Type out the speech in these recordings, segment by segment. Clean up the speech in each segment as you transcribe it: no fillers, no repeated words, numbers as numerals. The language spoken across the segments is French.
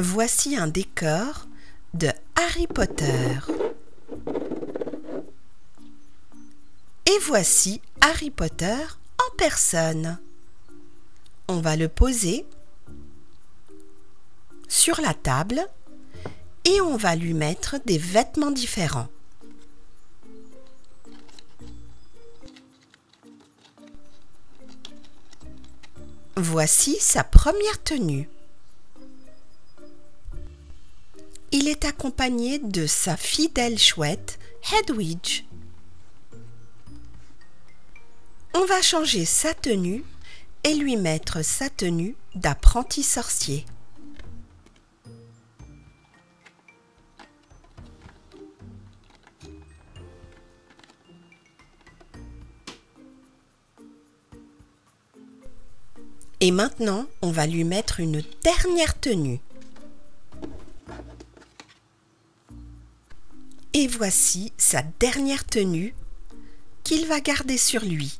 Voici un décor de Harry Potter. Et voici Harry Potter en personne. On va le poser sur la table et on va lui mettre des vêtements différents. Voici sa première tenue. Il est accompagné de sa fidèle chouette, Hedwig. On va changer sa tenue et lui mettre sa tenue d'apprenti sorcier. Et maintenant, on va lui mettre une dernière tenue. Et voici sa dernière tenue qu'il va garder sur lui.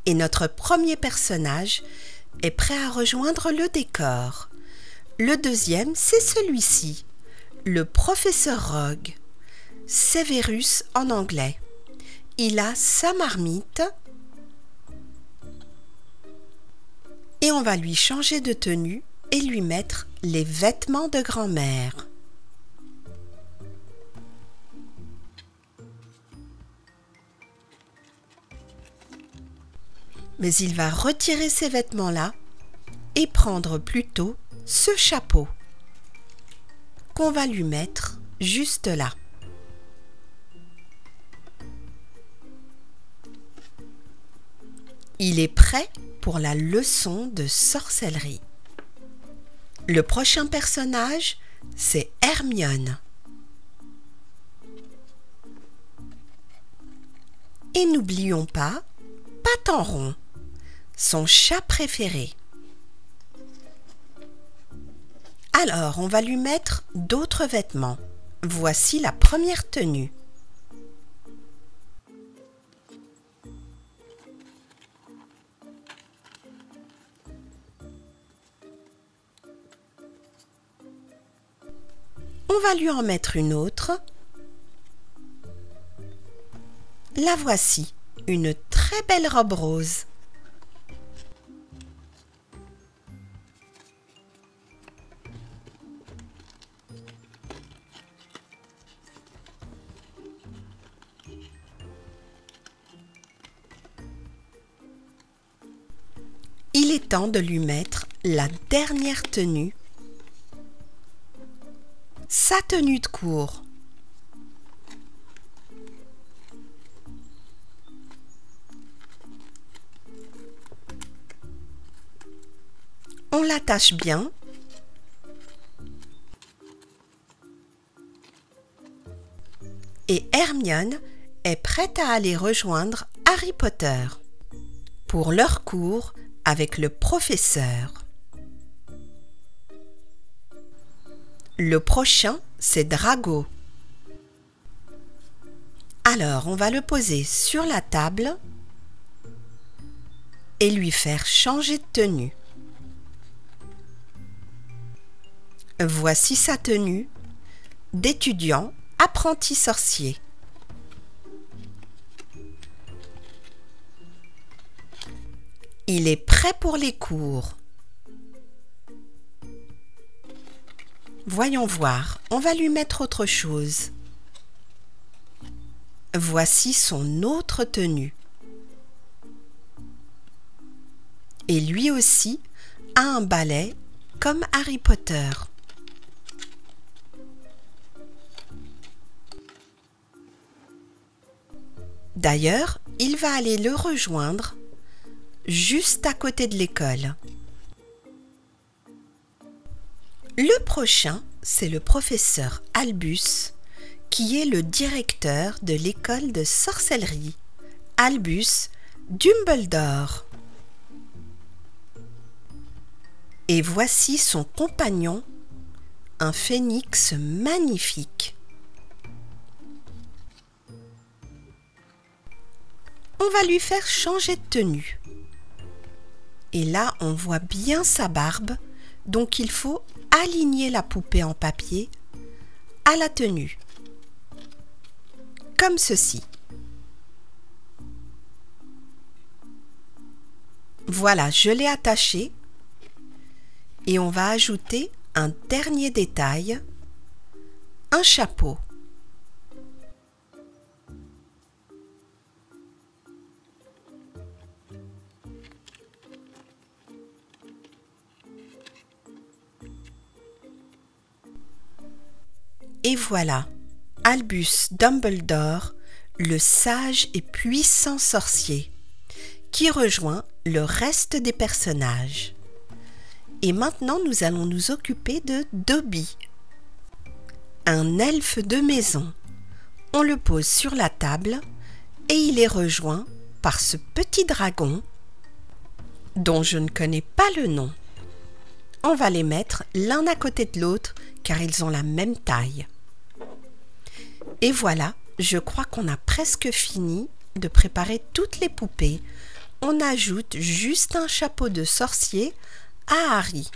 Et notre premier personnage est prêt à rejoindre le décor. Le deuxième, c'est celui-ci, le professeur Rogue, Severus en anglais. Il a sa marmite et on va lui changer de tenue et lui mettre les vêtements de grand-mère. Mais il va retirer ces vêtements-là et prendre plutôt ce chapeau qu'on va lui mettre juste là. Il est prêt pour la leçon de sorcellerie. Le prochain personnage, c'est Hermione. Et n'oublions pas Patenron, son chat préféré. Alors, on va lui mettre d'autres vêtements. Voici la première tenue. On va lui en mettre une autre. La voici, une très belle robe rose. Il est temps de lui mettre la dernière tenue, sa tenue de cour. On l'attache bien. Et Hermione est prête à aller rejoindre Harry Potter pour leur cours avec le professeur. Le prochain, c'est Drago. Alors, on va le poser sur la table et lui faire changer de tenue. Voici sa tenue d'étudiant apprenti sorcier. Il est prêt pour les cours. Voyons voir, on va lui mettre autre chose. Voici son autre tenue. Et lui aussi a un balai comme Harry Potter. D'ailleurs, il va aller le rejoindre juste à côté de l'école. Le prochain, c'est le professeur Albus, qui est le directeur de l'école de sorcellerie, Albus Dumbledore. Et voici son compagnon, un phénix magnifique. On va lui faire changer de tenue. Et là, on voit bien sa barbe, donc il faut aligner la poupée en papier à la tenue, comme ceci. Voilà, je l'ai attachée et on va ajouter un dernier détail, un chapeau. Et voilà, Albus Dumbledore, le sage et puissant sorcier, qui rejoint le reste des personnages. Et maintenant, nous allons nous occuper de Dobby, un elfe de maison. On le pose sur la table et il est rejoint par ce petit dragon dont je ne connais pas le nom. On va les mettre l'un à côté de l'autre car ils ont la même taille. Et voilà, je crois qu'on a presque fini de préparer toutes les poupées. On ajoute juste un chapeau de sorcier à Harry.